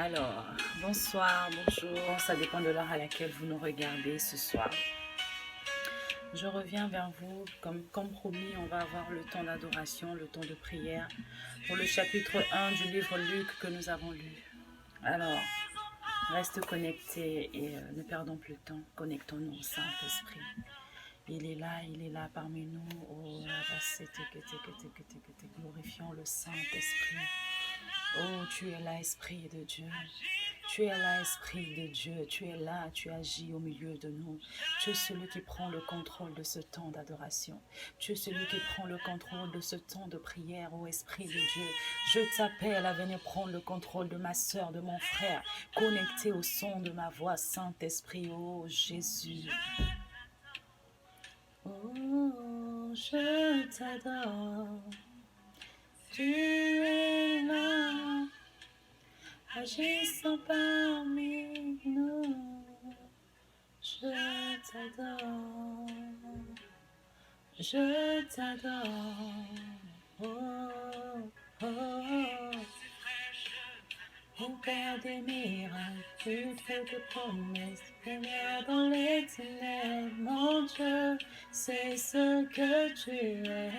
Alors, bonsoir, bonjour, ça dépend de l'heure à laquelle vous nous regardez ce soir. Je reviens vers vous, comme promis, on va avoir le temps d'adoration, le temps de prière pour le chapitre 1 du livre Luc que nous avons lu. Alors, reste connecté et ne perdons plus de temps, connectons-nous au Saint-Esprit. Il est là parmi nous. Oh, glorifions le Saint-Esprit. Oh, tu es là, Esprit de Dieu. Tu es là, Esprit de Dieu. Tu es là, tu agis au milieu de nous. Tu es celui qui prend le contrôle de ce temps d'adoration. Tu es celui qui prend le contrôle de ce temps de prière, ô Esprit de Dieu. Je t'appelle à venir prendre le contrôle de ma soeur, de mon frère, connecté au son de ma voix, Saint-Esprit, ô Jésus. Oh, je t'adore. Tu es là, agissant parmi nous. Je t'adore. Je t'adore. Oh, oh, oh. Au Père des miracles, tu fais des promesses, lumière dans les ténèbres, mon Dieu, c'est ce que tu es.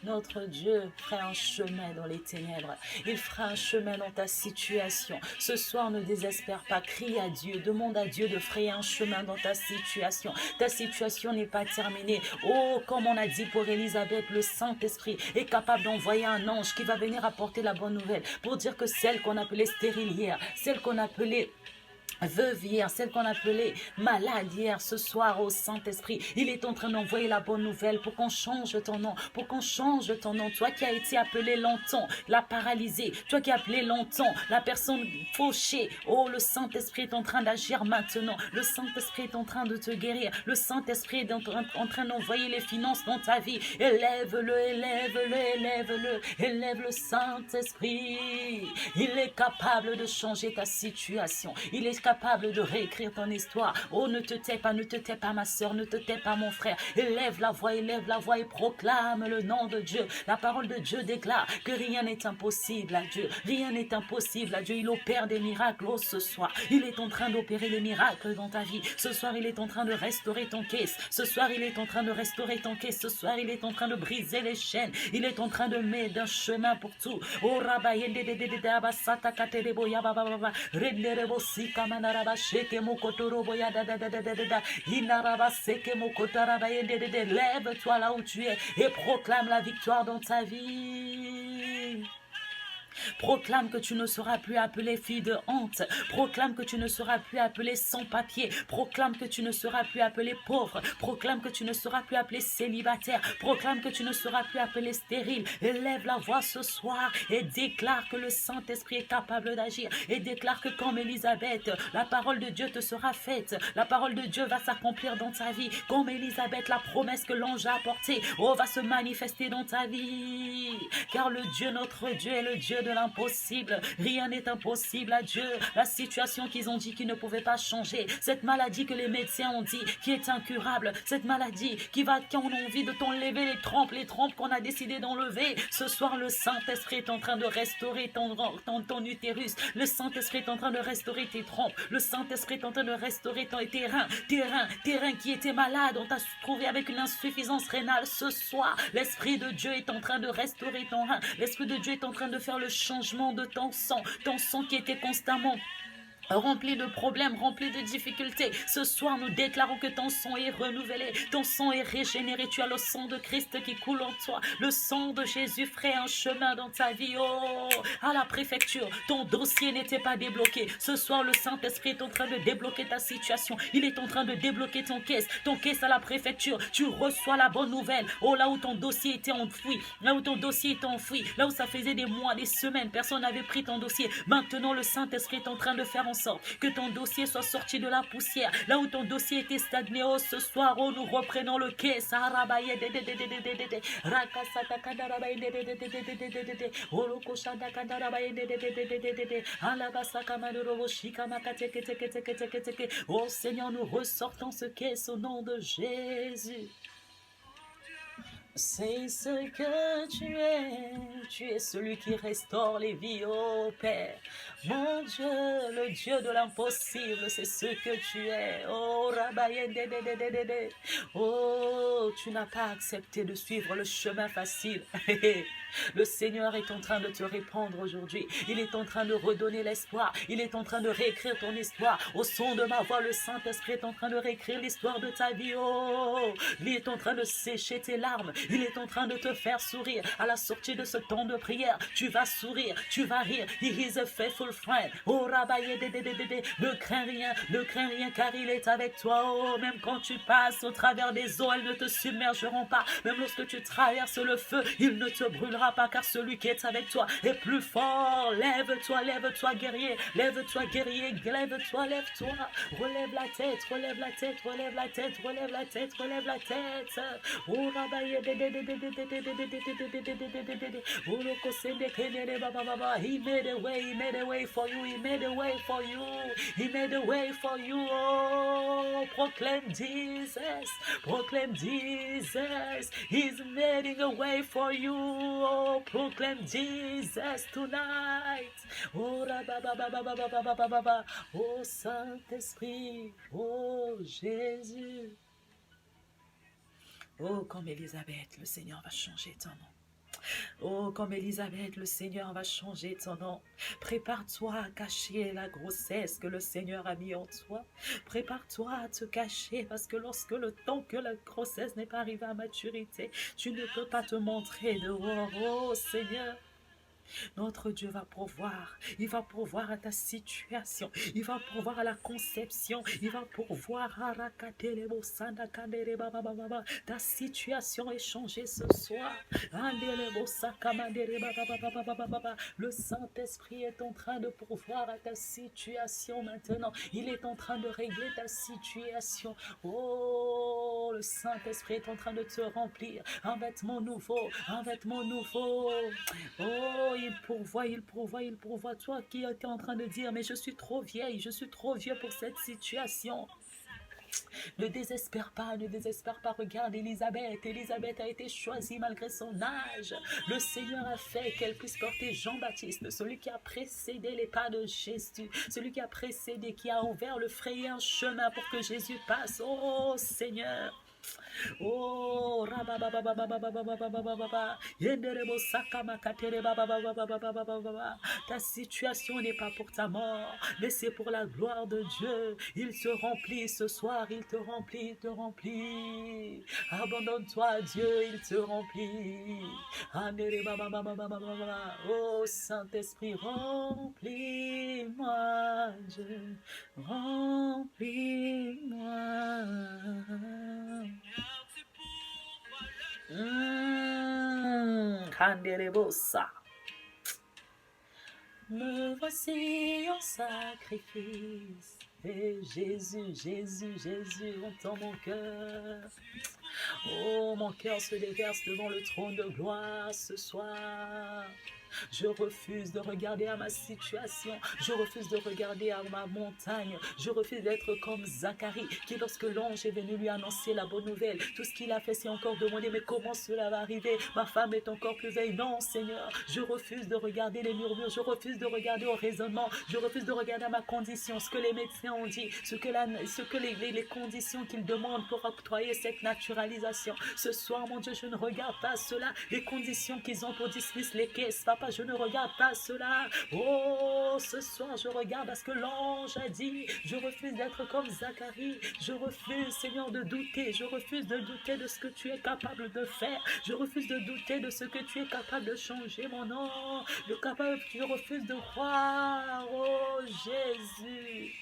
Notre Dieu fera un chemin dans les ténèbres. Il fera un chemin dans ta situation. Ce soir, ne désespère pas. Crie à Dieu. Demande à Dieu de frayer un chemin dans ta situation. Ta situation n'est pas terminée. Oh, comme on a dit pour Élisabeth, le Saint-Esprit est capable d'envoyer un ange qui va venir apporter la bonne nouvelle pour dire que celle qu'on appelait stérile hier, celle qu'on appelait veuve hier, celle qu'on appelait malade hier, ce soir au Saint-Esprit, il est en train d'envoyer la bonne nouvelle pour qu'on change ton nom, pour qu'on change ton nom. Toi qui as été appelé longtemps, la paralysée, toi qui as appelé longtemps, la personne fauchée, oh, le Saint-Esprit est en train d'agir maintenant, le Saint-Esprit est en train de te guérir, le Saint-Esprit est en train d'envoyer les finances dans ta vie. Élève-le, élève-le, élève-le, élève le Saint-Esprit. Il est capable de changer ta situation, il est capable de réécrire ton histoire. Oh, ne te tais pas ma soeur, ne te tais pas mon frère. Élève la voix et proclame le nom de Dieu. La parole de Dieu déclare que rien n'est impossible à Dieu. Rien n'est impossible à Dieu. Il opère des miracles ce soir. Il est en train d'opérer des miracles dans ta vie. Ce soir, il est en train de restaurer ton caisse. Ce soir, il est en train de restaurer ton caisse. Ce soir, il est en train de briser les chaînes. Il est en train de mettre un chemin pour tout. Oh, Rabayende de Abasata Katerebo Yababa Renderebo Sika Manaraba Sheke Mokotorobo Yada Inaraba Seke Mokotaraba Yende. Lève-toi là où tu es et proclame la victoire dans ta vie. Proclame que tu ne seras plus appelé fille de honte. Proclame que tu ne seras plus appelé sans papier. Proclame que tu ne seras plus appelé pauvre. Proclame que tu ne seras plus appelé célibataire. Proclame que tu ne seras plus appelé stérile. Élève la voix ce soir et déclare que le Saint-Esprit est capable d'agir. Et déclare que comme Élisabeth, la parole de Dieu te sera faite. La parole de Dieu va s'accomplir dans ta vie. Comme Élisabeth, la promesse que l'ange a apportée, oh, va se manifester dans ta vie. Car le Dieu, notre Dieu, est le Dieu de l'impossible. Rien n'est impossible à Dieu. La situation qu'ils ont dit qu'ils ne pouvaient pas changer, cette maladie que les médecins ont dit qui est incurable, cette maladie qui ont envie de t'enlever les trompes qu'on a décidé d'enlever. Ce soir, le Saint-Esprit est en train de restaurer ton utérus. Le Saint-Esprit est en train de restaurer tes trompes. Le Saint-Esprit est en train de restaurer tes reins qui étaient malades. On t'a trouvé avec une insuffisance rénale. Ce soir, l'Esprit de Dieu est en train de restaurer ton rein. L'Esprit de Dieu est en train de faire le changement de ton sang qui était constamment rempli de problèmes, rempli de difficultés. Ce soir, nous déclarons que ton sang est renouvelé, ton sang est régénéré. Tu as le sang de Christ qui coule en toi. Le sang de Jésus ferait un chemin dans ta vie. Oh, à la préfecture, ton dossier n'était pas débloqué. Ce soir, le Saint-Esprit est en train de débloquer ta situation. Il est en train de débloquer ton caisse à la préfecture. Tu reçois la bonne nouvelle. Oh, là où ton dossier était enfoui, là où ton dossier était enfoui, là où ça faisait des mois, des semaines, personne n'avait pris ton dossier. Maintenant, le Saint-Esprit est en train de faire en sorte que ton dossier soit sorti de la poussière. Là où ton dossier était stagné, oh, ce soir, oh, nous reprenons le quai. Oh Seigneur, nous ressortons ce quai au nom de Jésus. C'est ce que tu es celui qui restaure les vies, oh Père. Mon Dieu, le Dieu de l'impossible, c'est ce que tu es. Oh, Rabayé, oh, tu n'as pas accepté de suivre le chemin facile. Le Seigneur est en train de te répondre aujourd'hui. Il est en train de redonner l'espoir. Il est en train de réécrire ton histoire. Au son de ma voix, le Saint-Esprit est en train de réécrire l'histoire de ta vie. Oh, il est en train de sécher tes larmes. Il est en train de te faire sourire. À la sortie de ce temps de prière, tu vas sourire, tu vas rire. He is a faithful friend. Oh, Rabaye, ne crains rien, car il est avec toi. Oh, même quand tu passes au travers des eaux, elles ne te submergeront pas. Même lorsque tu traverses le feu, il ne te brûlera pas, car celui qui est avec toi est plus fort. Lève-toi, lève-toi, guerrier. Lève-toi, guerrier. Lève-toi, lève-toi. Relève la tête, relève la tête, relève la tête, relève la tête, relève la tête. Oh, Rabaye, he made a way, he made a way for you, he made a way for you, he made a way for you. Oh, proclaim Jesus, proclaim Jesus, he's making a way for you. Oh, proclaim Jesus tonight. Oh, oh Saint-Esprit, oh Jésus. Oh, comme Élisabeth, le Seigneur va changer ton nom. Oh, comme Élisabeth, le Seigneur va changer ton nom. Prépare-toi à cacher la grossesse que le Seigneur a mis en toi. Prépare-toi à te cacher parce que lorsque le temps que la grossesse n'est pas arrivée à maturité, tu ne peux pas te montrer dehors. Oh Seigneur. Notre Dieu va pourvoir. Il va pourvoir à ta situation. Il va pourvoir à la conception. Il va pourvoir à ta situation est changée ce soir. Le Saint-Esprit est en train de pourvoir à ta situation maintenant. Il est en train de régler ta situation. Oh, le Saint-Esprit est en train de te remplir. Un vêtement nouveau. Un vêtement nouveau. Oh, il pourvoit, il pourvoit, il pourvoit. Toi qui es en train de dire, mais je suis trop vieille, je suis trop vieux pour cette situation. Ne désespère pas, ne désespère pas. Regarde Élisabeth. Élisabeth a été choisie malgré son âge. Le Seigneur a fait qu'elle puisse porter Jean-Baptiste, celui qui a précédé les pas de Jésus, celui qui a précédé, qui a ouvert le frayé un chemin pour que Jésus passe. Oh Seigneur. Oh, ta situation n'est pas pour ta mort, mais c'est pour la gloire de Dieu. Il te remplit ce soir, il te remplit, il te remplit. Abandonne-toi à Dieu, il te remplit. Oh Saint-Esprit, remplis-moi, Dieu, remplis-moi. Me voici en sacrifice. Et Jésus, Jésus, Jésus, entends mon cœur. Oh, mon cœur se déverse devant le trône de gloire ce soir. Je refuse de regarder à ma situation. Je refuse de regarder à ma montagne. Je refuse d'être comme Zacharie, qui lorsque l'ange est venu lui annoncer la bonne nouvelle, tout ce qu'il a fait, c'est encore demander, mais comment cela va arriver? Ma femme est encore plus vieille. Non, Seigneur, je refuse de regarder les murmures. Je refuse de regarder au raisonnement. Je refuse de regarder à ma condition, ce que les médecins ont dit, ce que les conditions qu'ils demandent pour octroyer cette naturalisation. Ce soir, mon Dieu, je ne regarde pas cela. Les conditions qu'ils ont pour dismiss les caisses, papa, je ne regarde pas cela. Oh, ce soir, je regarde parce que l'ange a dit, je refuse d'être comme Zacharie. Je refuse, Seigneur, de douter. Je refuse de douter de ce que tu es capable de faire. Je refuse de douter de ce que tu es capable de changer, mon nom. Je refuse de croire. Oh, Jésus.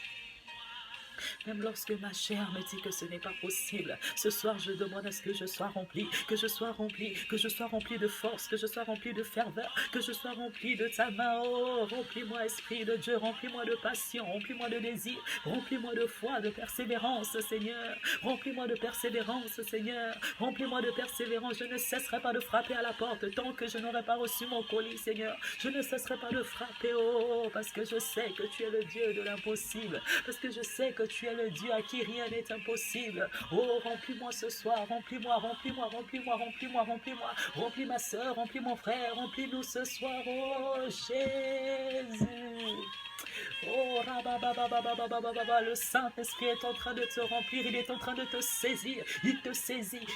Même lorsque ma chair me dit que ce n'est pas possible, ce soir je demande à ce que je sois rempli, que je sois rempli, que je sois rempli de force, que je sois rempli de ferveur, que je sois rempli de ta main. Oh, remplis-moi, Esprit de Dieu, remplis-moi de passion, remplis-moi de désir, remplis-moi de foi, de persévérance, Seigneur. Remplis-moi de persévérance, Seigneur. Remplis-moi de persévérance. Je ne cesserai pas de frapper à la porte tant que je n'aurai pas reçu mon colis, Seigneur. Je ne cesserai pas de frapper, oh, parce que je sais que tu es le Dieu de l'impossible, parce que je sais que tu es le Dieu à qui rien n'est impossible. Oh, remplis-moi ce soir, remplis-moi, remplis-moi, remplis-moi, remplis-moi, remplis-moi. Remplis ma soeur, remplis mon frère, remplis-nous ce soir, oh Jésus. Oh, le Saint-Esprit est en train de te remplir, il est en train de te saisir, il te saisit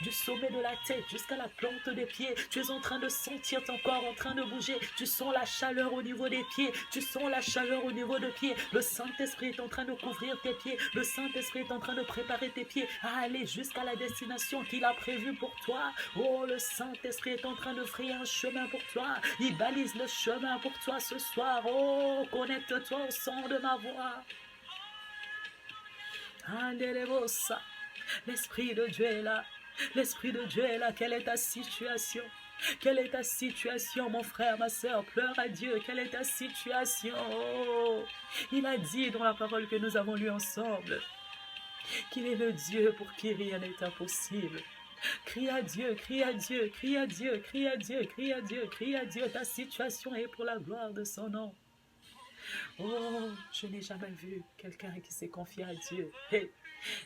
du sommet de la tête jusqu'à la plante des pieds. Tu es en train de sentir ton corps en train de bouger, tu sens la chaleur au niveau des pieds, tu sens la chaleur au niveau des pieds. Le Saint-Esprit est en train de couvrir tes pieds, le Saint-Esprit est en train de préparer tes pieds à aller jusqu'à la destination qu'il a prévue pour toi. Oh, le Saint-Esprit est en train de frayer un chemin pour toi, il balise le chemin pour toi ce soir. Oh, connecte-toi au son de ma voix. L'Esprit de Dieu est là. L'Esprit de Dieu est là. Quelle est ta situation? Quelle est ta situation, mon frère, ma soeur? Pleure à Dieu. Quelle est ta situation? Oh, il a dit dans la parole que nous avons lue ensemble qu'il est le Dieu pour qui rien n'est impossible. Crie à Dieu, crie à Dieu, crie à Dieu, crie à Dieu, crie à Dieu, crie à Dieu. Ta situation est pour la gloire de son nom. Oh, je n'ai jamais vu quelqu'un qui s'est confié à Dieu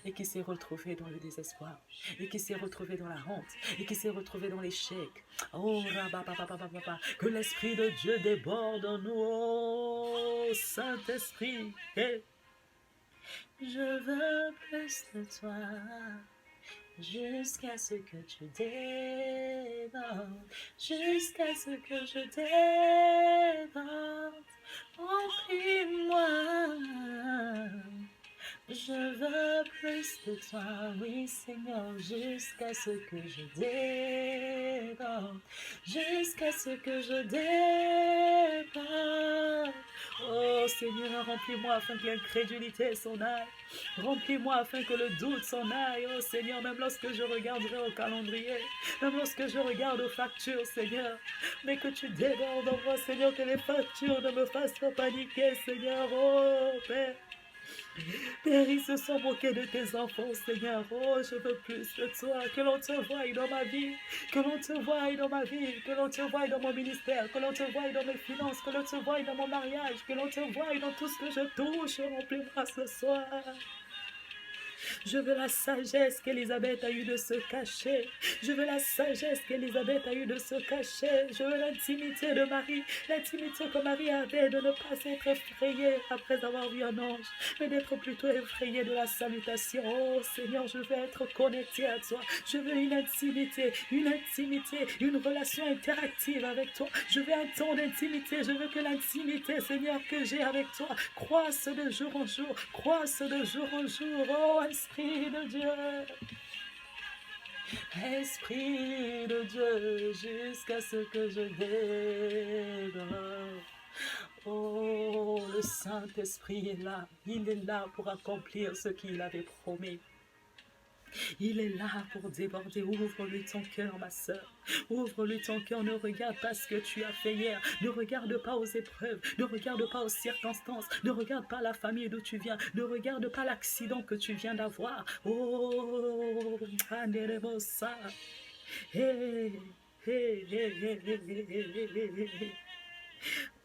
et qui s'est retrouvé dans le désespoir, et qui s'est retrouvé dans la honte, et qui s'est retrouvé dans l'échec. Oh, que l'Esprit de Dieu déborde en nous, oh, Saint-Esprit. Je veux plus de toi, jusqu'à ce que tu débordes, jusqu'à ce que je déborde. Remplis-moi, je veux plus de toi, oui Seigneur, jusqu'à ce que je déborde, jusqu'à ce que je déborde. Oh Seigneur, remplis-moi afin que l'incrédulité s'en aille, remplis-moi afin que le doute s'en aille. Oh Seigneur, même lorsque je regarderai au calendrier, même lorsque je regarde aux factures, Seigneur, mais que tu débordes en moi, Seigneur, que les factures ne me fassent pas paniquer, Seigneur. Oh Père, Père, ils se sont moqués de tes enfants, Seigneur. Oh, je veux plus de toi. Que l'on te voie dans ma vie. Que l'on te voie dans ma vie. Que l'on te voie dans mon ministère. Que l'on te voie dans mes finances. Que l'on te voie dans mon mariage. Que l'on te voie dans tout ce que je touche. Remplis-moi ce soir. Je veux la sagesse qu'Élisabeth a eue de se cacher. Je veux la sagesse qu'Élisabeth a eue de se cacher. Je veux l'intimité de Marie. L'intimité que Marie avait de ne pas s'être effrayée après avoir vu un ange, mais d'être plutôt effrayée de la salutation. Oh Seigneur, je veux être connecté à toi. Je veux une intimité, une relation interactive avec toi. Je veux un temps d'intimité. Je veux que l'intimité, Seigneur, que j'ai avec toi croisse de jour en jour. Croisse de jour en jour. Oh, Esprit de Dieu, Esprit de Dieu, jusqu'à ce que je déborde. Oh, le Saint-Esprit est là, il est là pour accomplir ce qu'il avait promis. Il est là pour déborder. Ouvre-lui ton cœur, ma soeur. Ouvre-lui ton cœur. Ne regarde pas ce que tu as fait hier. Ne regarde pas aux épreuves. Ne regarde pas aux circonstances. Ne regarde pas la famille d'où tu viens. Ne regarde pas l'accident que tu viens d'avoir. Oh, ça. Hey, hey, hey, hey, hey, hey, hey.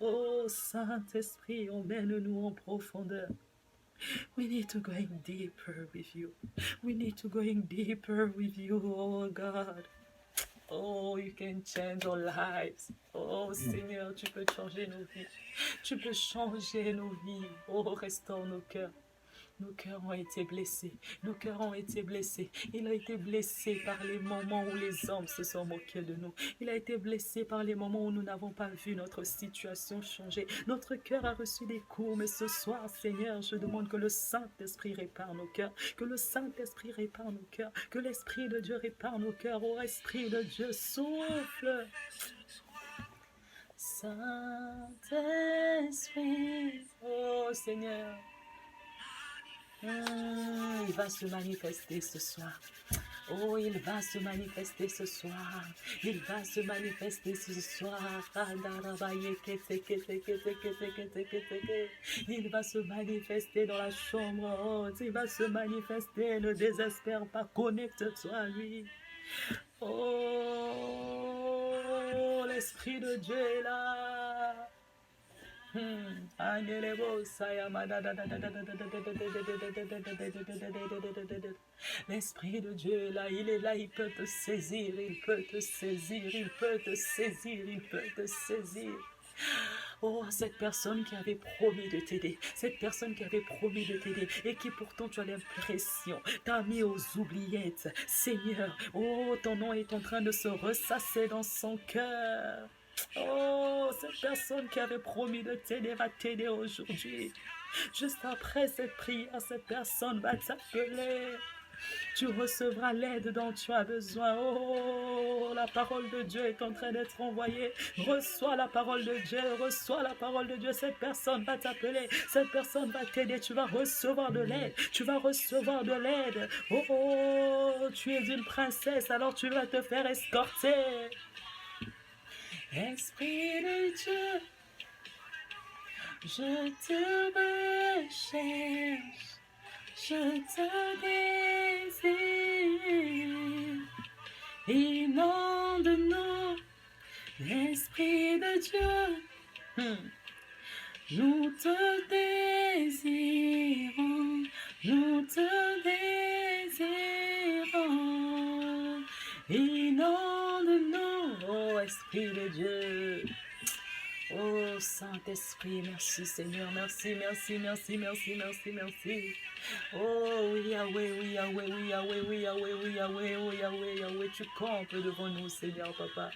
Oh, Saint-Esprit, emmène-nous en profondeur. We need to go deeper with you. We need to go deeper with you, oh God. Oh, you can change our lives. Oh Seigneur, tu peux changer nos vies. Tu peux changer nos vies. Oh, restaure nos cœurs. Nos cœurs ont été blessés. Nos cœurs ont été blessés. Il a été blessé par les moments où les hommes se sont moqués de nous. Il a été blessé par les moments où nous n'avons pas vu notre situation changer. Notre cœur a reçu des coups. Mais ce soir, Seigneur, je demande que le Saint-Esprit répare nos cœurs. Que le Saint-Esprit répare nos cœurs. Que l'Esprit de Dieu répare nos cœurs. Oh, Esprit de Dieu, souffle. Saint-Esprit. Oh, Seigneur. Il va se manifester ce soir. Oh, il va se manifester ce soir. Il va se manifester ce soir. Il va se manifester dans la chambre. Oh, il va se manifester. Ne désespère pas. Connecte-toi à lui. Oh, l'Esprit de Dieu est là. L'Esprit de Dieu, là, il est là, il peut te saisir, il peut te saisir, il peut te saisir, il peut te saisir. Oh, cette personne qui avait promis de t'aider, cette personne qui avait promis de t'aider et qui pourtant tu as l'impression, t'a mis aux oubliettes. Seigneur, oh, ton nom est en train de se ressasser dans son cœur. Oh, cette personne qui avait promis de t'aider va t'aider aujourd'hui. Juste après cette prière, cette personne va t'appeler. Tu recevras l'aide dont tu as besoin. Oh, la parole de Dieu est en train d'être envoyée. Reçois la parole de Dieu, reçois la parole de Dieu. Cette personne va t'appeler, cette personne va t'aider. Tu vas recevoir de l'aide, tu vas recevoir de l'aide. Oh, tu es une princesse, alors tu vas te faire escorter. Esprit de Dieu, je te recherche. Je te désire, inonde-nous, l'Esprit de Dieu. Nous te désirons, nous te désirons, inonde-nous, oh Esprit de Dieu. Oh Saint-Esprit, merci Seigneur, merci, merci, merci, merci, merci, merci. Oh oui Yahweh, oui Yahweh, oui Yahweh, oui Yahweh, oui Yahweh, oh Yahweh, Yahweh, tu campes devant nous Seigneur Papa.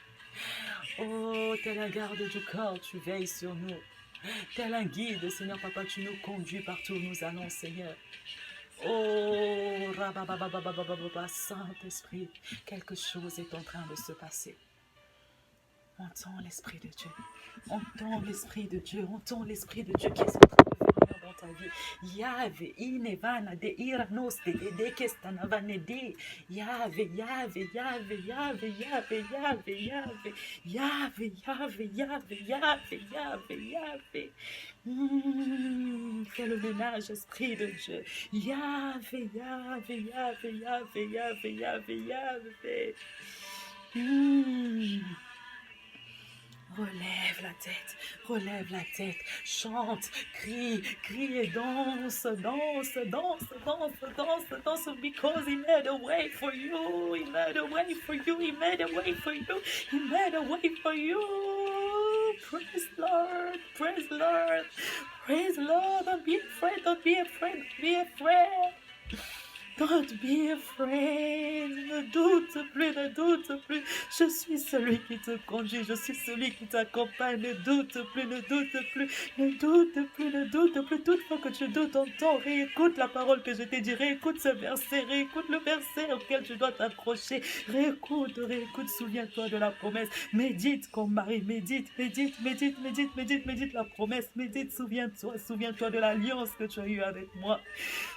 Oh, tel un garde du corps, tu veilles sur nous. Tel un guide Seigneur Papa, tu nous conduis partout où nous allons Seigneur. Oh, Saint-Esprit, quelque chose est en train de se passer. Entends l'Esprit de Dieu. Entends l'Esprit de Dieu. Entends l'Esprit de Dieu qui est en train de venir dans ta vie. Yahvé, inevana de iranos de kestanavane. Yahvé, Yahvé, Yahvé, Yahvé, Yahvé, Yahvé, Yahvé, Yahvé, Yahvé, Yahvé, Yahvé, Yahvé, Yahvé. Fais le ménage, Esprit de Dieu. Yahvé, Yahvé, Yahvé, Yahvé, Yahvé, Yahvé, Yahvé. Relève la tête, chante, crie, crie et danse, danse, danse, danse, danse, danse, because he made a way for you, he made a way for you, he made a way for you, he made a way for you. Praise Lord, praise Lord, praise Lord, don't be afraid, don't be afraid, don't be afraid. Don't be afraid, ne doute plus, ne doute plus. Je suis celui qui te conduit, je suis celui qui t'accompagne. Ne doute plus, ne doute plus, ne doute plus, ne doute plus. Toutefois que tu doutes, entends, réécoute la parole que je t'ai dit, réécoute ce verset, réécoute le verset auquel tu dois t'accrocher. Réécoute, réécoute, souviens-toi de la promesse. Médite comme Marie, médite, médite, médite, médite, médite, médite la promesse. Médite, souviens-toi, souviens-toi de l'alliance que tu as eue avec moi.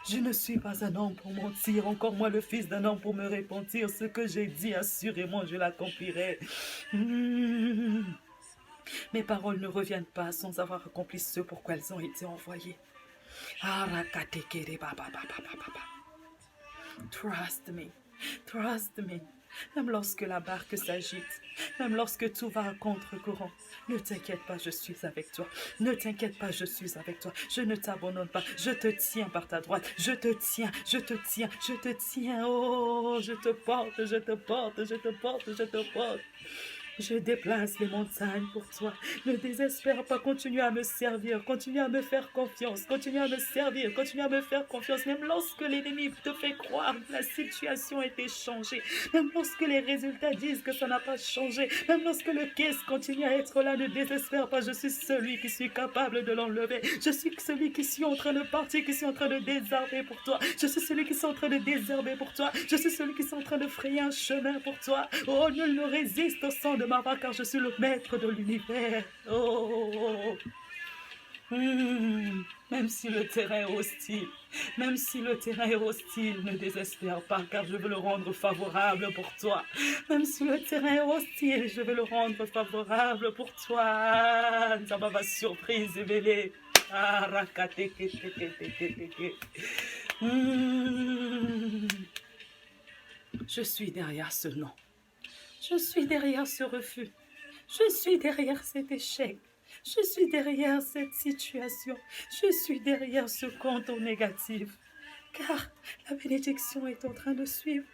Je ne suis pas un homme pour mentir, encore moins le fils d'un homme pour me repentir. Ce que j'ai dit, assurément, je l'accomplirai. Mes paroles ne reviennent pas sans avoir accompli ce pourquoi elles ont été envoyées. Trust me, trust me. Même lorsque la barque s'agite, même lorsque tout va à contre-courant, ne t'inquiète pas, je suis avec toi. Ne t'inquiète pas, je suis avec toi. Je ne t'abandonne pas, je te tiens par ta droite. Je te tiens, je te tiens, je te tiens. Oh, je te porte, je te porte, je te porte, je te porte. Je déplace les montagnes pour toi. Ne désespère pas, continue à me servir, continue à me faire confiance, continue à me servir, continue à me faire confiance. Même lorsque l'ennemi te fait croire que la situation a été changée, même lorsque les résultats disent que ça n'a pas changé, même lorsque le caisse continue à être là, ne désespère pas. Je suis celui qui suis capable de l'enlever. Je suis celui qui suis en train de partir, qui suis en train de désherber pour toi. Je suis celui qui est en train de désherber pour toi. Je suis celui qui est en train de frayer un chemin pour toi. Oh, nul ne résiste au sang de ma voix, car je suis le maître de l'univers. Oh, même si le terrain est hostile, même si le terrain est hostile, ne désespère pas, car je veux le rendre favorable pour toi. Même si le terrain est hostile, je veux le rendre favorable pour toi. Ça va surprise éveillée. Je suis derrière ce nom. Je suis derrière ce refus. Je suis derrière cet échec. Je suis derrière cette situation. Je suis derrière ce compte négatif. Car la bénédiction est en train de suivre.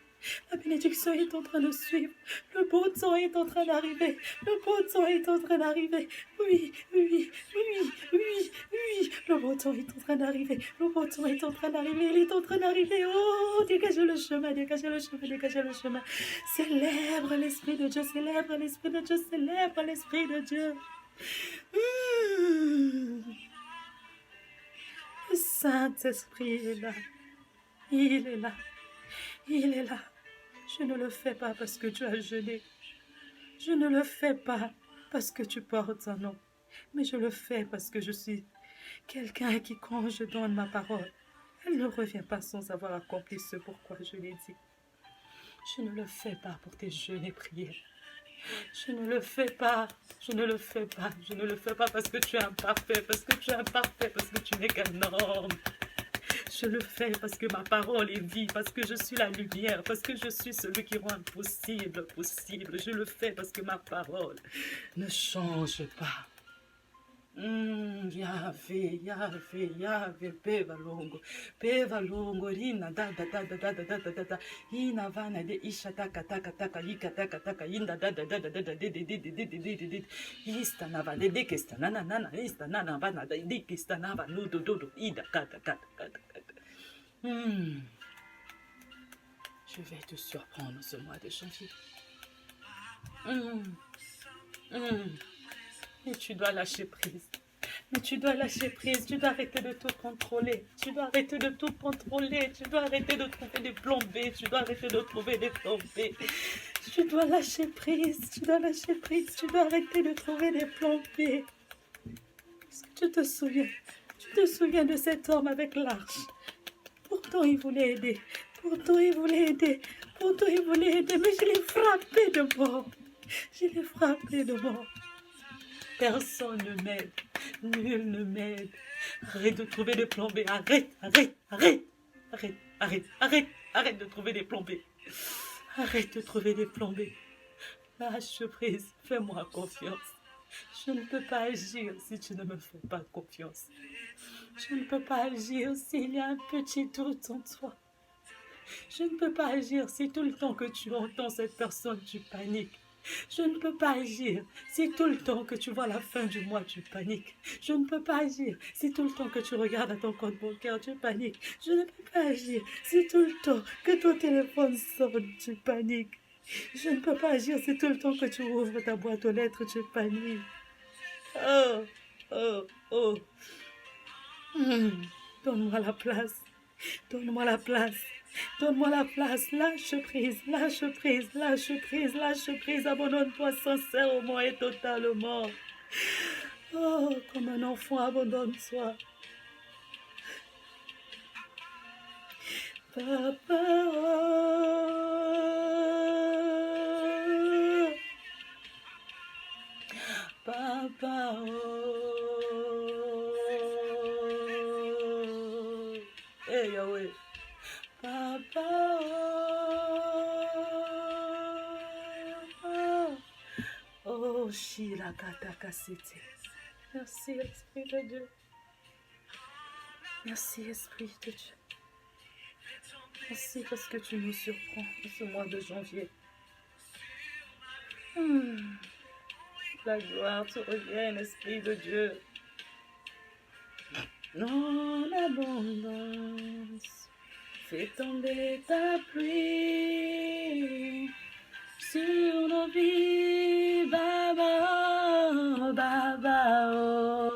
La bénédiction est en train de suivre. Le beau temps est en train d'arriver. Le beau temps est en train d'arriver. Oui, oui, oui, oui, oui. Le beau temps est en train d'arriver. Le beau temps est en train d'arriver. Il est en train d'arriver. Oh, dégagez le chemin, dégagez le chemin, dégagez le chemin. Célèbre l'Esprit de Dieu, célèbre l'Esprit de Dieu, célèbre l'Esprit de Dieu. Le Saint-Esprit est là. Il est là. Il est là. Je ne le fais pas parce que tu as jeûné. Je ne le fais pas parce que tu portes un nom. Mais je le fais parce que je suis quelqu'un qui, quand je donne ma parole, elle ne revient pas sans avoir accompli ce pourquoi je l'ai dit. Je ne le fais pas pour tes jeûnes et prières. Je ne le fais pas. Je ne le fais pas. Je ne le fais pas parce que tu es imparfait, parce que tu es imparfait, parce que tu n'es qu'un homme. Je le fais parce que ma parole est vie, parce que je suis la lumière, parce que je suis celui qui rend possible, possible. Je le fais parce que ma parole ne change pas. Yahvé, Yahvé, Yahvé, peva longo, rina da da da da da da da da da da, ina vana de isha taka taka taka lika taka taka inda da da da da da da de de de de de de de de de ista nava de de kesta nana nana ista nana vana de de kesta nava no do do do ida kata kata kata kata. Je vais te surprendre ce mois de janvier. Et tu dois lâcher prise. Mais tu dois lâcher prise, tu dois arrêter de tout contrôler. Tu dois arrêter de tout contrôler. Tu dois arrêter de trouver des plans B. Tu dois arrêter de trouver des plans B. Tu dois lâcher prise, tu dois lâcher prise. Tu dois arrêter de trouver des plans B. Est-ce que tu te souviens de cet homme avec l'arche? Pourtant, il voulait aider. Pourtant, il voulait aider. Pourtant, il voulait aider. Mais je l'ai frappé de mort. Je l'ai frappé de mort. Personne ne m'aide. Nul ne m'aide. Arrête de trouver des plans B. Arrête, arrête, arrête. Arrête, arrête, arrête. Arrête de trouver des plans B. Arrête de trouver des plans B. Lâche prise. Fais-moi confiance. Je ne peux pas agir si tu ne me fais pas confiance. Je ne peux pas agir s'il y a un petit doute en toi. Je ne peux pas agir si tout le temps que tu entends cette personne, tu paniques. Je ne peux pas agir si tout le temps que tu vois la fin du mois, tu paniques. Je ne peux pas agir si tout le temps que tu regardes à ton compte bancaire, tu paniques. Je ne peux pas agir si tout le temps que ton téléphone sonne, tu paniques. Je ne peux pas agir si tout le temps que tu ouvres ta boîte aux lettres, tu paniques. Oh, oh, oh. Donne-moi la place. Donne-moi la place. Donne-moi la place. Lâche prise, lâche prise, lâche prise, lâche prise. Abandonne-toi sincèrement et totalement. Oh, comme un enfant, abandonne-toi. Papa, oh. Papa, oh. Hey, Yahweh. Papa, oh. Oh, Shila Kataka City. Merci, Esprit de Dieu. Merci, Esprit de Dieu. Merci parce que tu nous surprends en ce mois de janvier. La gloire te revienne, Esprit de Dieu. En abondance, fais tomber ta pluie sur nos vies, Baba, Baba, oh.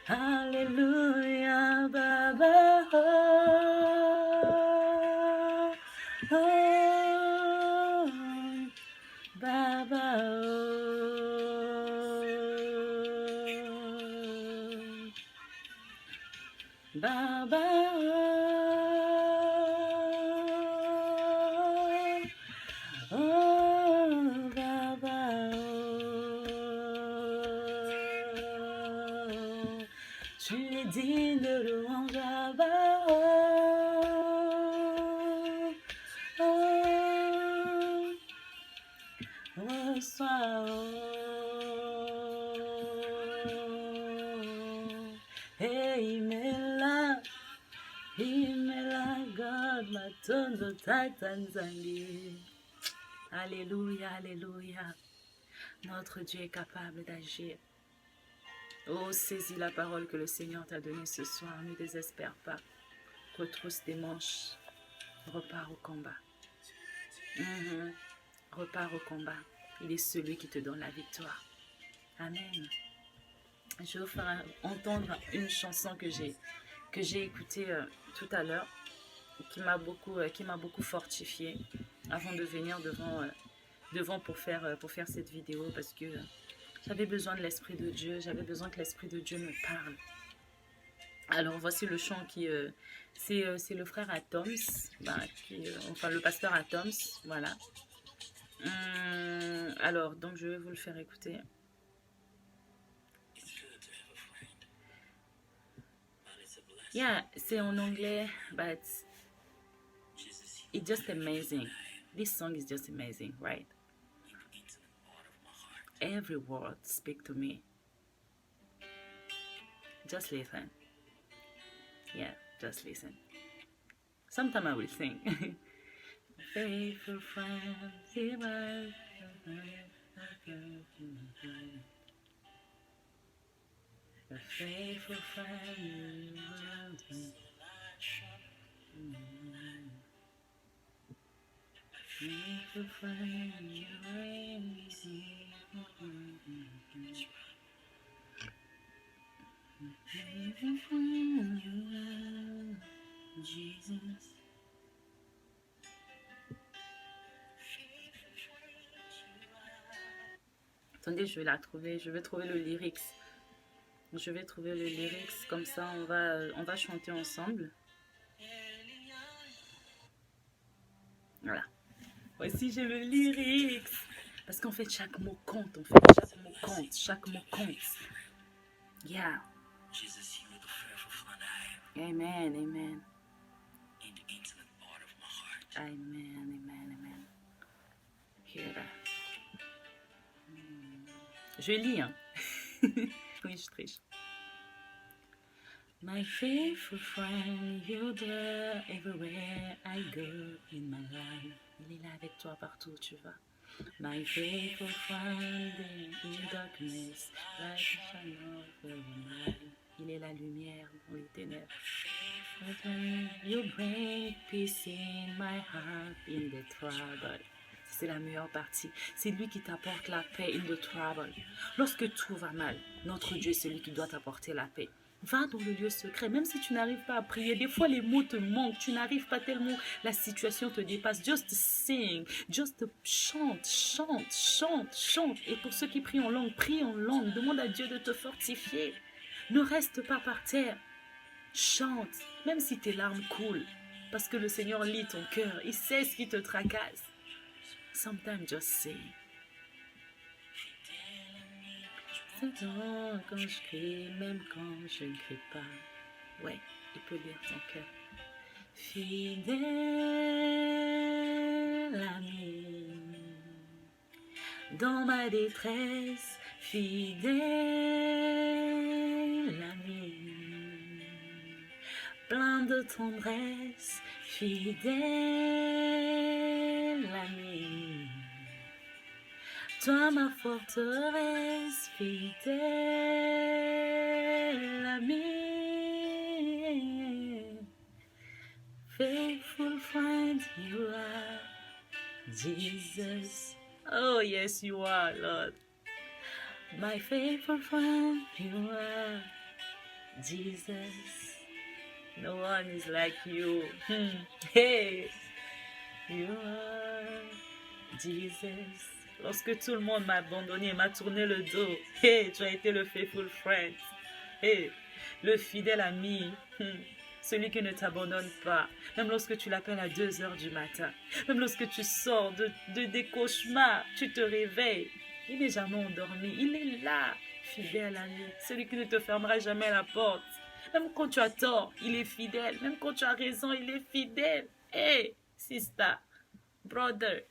Alléluia, Baba, oh. Oh, Baba, oh. Baba, oh. Oh, Baba, oh. Tu es digne de louange, Baba, oh. Oh, soir. Et il m'est là, God, ma tondo tatanzali. Alléluia, alléluia. Notre Dieu est capable d'agir. Oh, saisis la parole que le Seigneur t'a donnée ce soir. Ne désespère pas. Retrousse tes manches. Repars au combat. Repars au combat. Il est celui qui te donne la victoire. Amen. Je vais vous faire entendre une chanson que j'ai écoutée tout à l'heure, qui m'a beaucoup fortifiée avant de venir devant pour faire cette vidéo, parce que j'avais besoin de l'Esprit de Dieu, j'avais besoin que l'Esprit de Dieu me parle. Alors voici le chant qui c'est le frère Atoms, enfin le pasteur Atoms, voilà. Alors donc je vais vous le faire écouter. Yeah, c'est en anglais, but it's just amazing. This song is just amazing, right? Every word speak to me. Just listen. Yeah, just listen. Sometime I will sing. Faithful friends, a faithful friend. Faithful friend, Jesus. Attendez, je vais la trouver. Je vais trouver le lyrics. Je vais trouver le lyrics. Comme ça, on va chanter ensemble. Voilà. Voici, j'ai le lyrics. Parce qu'en fait, chaque mot compte. Chaque mot compte. Yeah. Amen, amen. Amen. Hear that. Je lis, hein. Oui, je triche. My faithful friend, you're there everywhere I go in my life. Il est là avec toi partout où tu vas. My faithful friend in darkness, like a shadow of the night. Il est la lumière dans les ténèbres. You bring peace in my heart in the trouble. C'est la meilleure partie. C'est lui qui t'apporte la paix in the trouble. Lorsque tout va mal, notre Dieu, c'est lui qui doit t'apporter la paix. Va dans le lieu secret, même si tu n'arrives pas à prier. Des fois, les mots te manquent. Tu n'arrives pas tellement, la situation te dépasse. Just sing, just chante. Et pour ceux qui prient en langue, prie en langue. Demande à Dieu de te fortifier. Ne reste pas par terre. Chante, même si tes larmes coulent. Parce que le Seigneur lit ton cœur. Il sait ce qui te tracasse. Sometimes just sing. Quand je crie, même quand je ne crie pas. Ouais, il peut lire ton cœur. Fidèle ami, dans ma détresse, fidèle ami, plein de tendresse, fidèle ami. Toi ma forteresse, fidèle ami. Faithful friend you are, Jesus. Oh yes you are, Lord. My faithful friend you are, Jesus. No one is like you. Hey, you are, Jesus. Lorsque tout le monde m'a abandonné, m'a tourné le dos, hey, tu as été le faithful friend, hey, le fidèle ami, celui qui ne t'abandonne pas, même lorsque tu l'appelles à 2 heures du matin, même lorsque tu sors des cauchemars, tu te réveilles, il n'est jamais endormi, il est là, fidèle ami, celui qui ne te fermera jamais la porte, même quand tu as tort, il est fidèle, même quand tu as raison, il est fidèle, hey, sister, brother,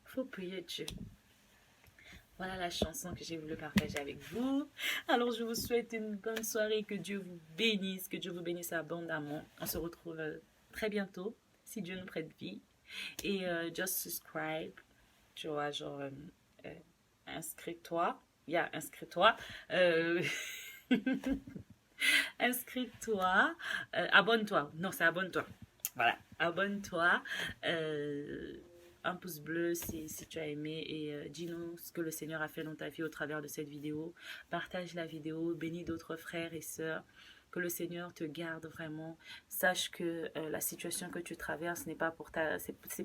faut prier Dieu. Voilà la chanson que j'ai voulu partager avec vous. Alors, je vous souhaite une bonne soirée, que Dieu vous bénisse, que Dieu vous bénisse abondamment. On se retrouve très bientôt, si Dieu nous prête vie. Et just subscribe, tu vois, genre, inscris-toi. Inscris-toi. Inscris-toi. Abonne-toi. Non, c'est abonne-toi. Voilà, abonne-toi. Un pouce bleu si tu as aimé et dis-nous ce que le Seigneur a fait dans ta vie au travers de cette vidéo. Partage la vidéo, bénis d'autres frères et sœurs. Que le Seigneur te garde vraiment. Sache que la situation que tu traverses n'est pas pour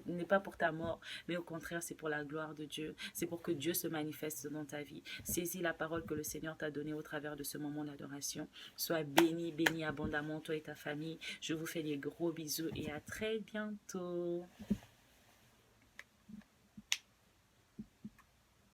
n'est pas pour ta mort, mais au contraire, c'est pour la gloire de Dieu. C'est pour que Dieu se manifeste dans ta vie. Saisis la parole que le Seigneur t'a donnée au travers de ce moment d'adoration. Sois béni, béni abondamment, toi et ta famille. Je vous fais des gros bisous et à très bientôt.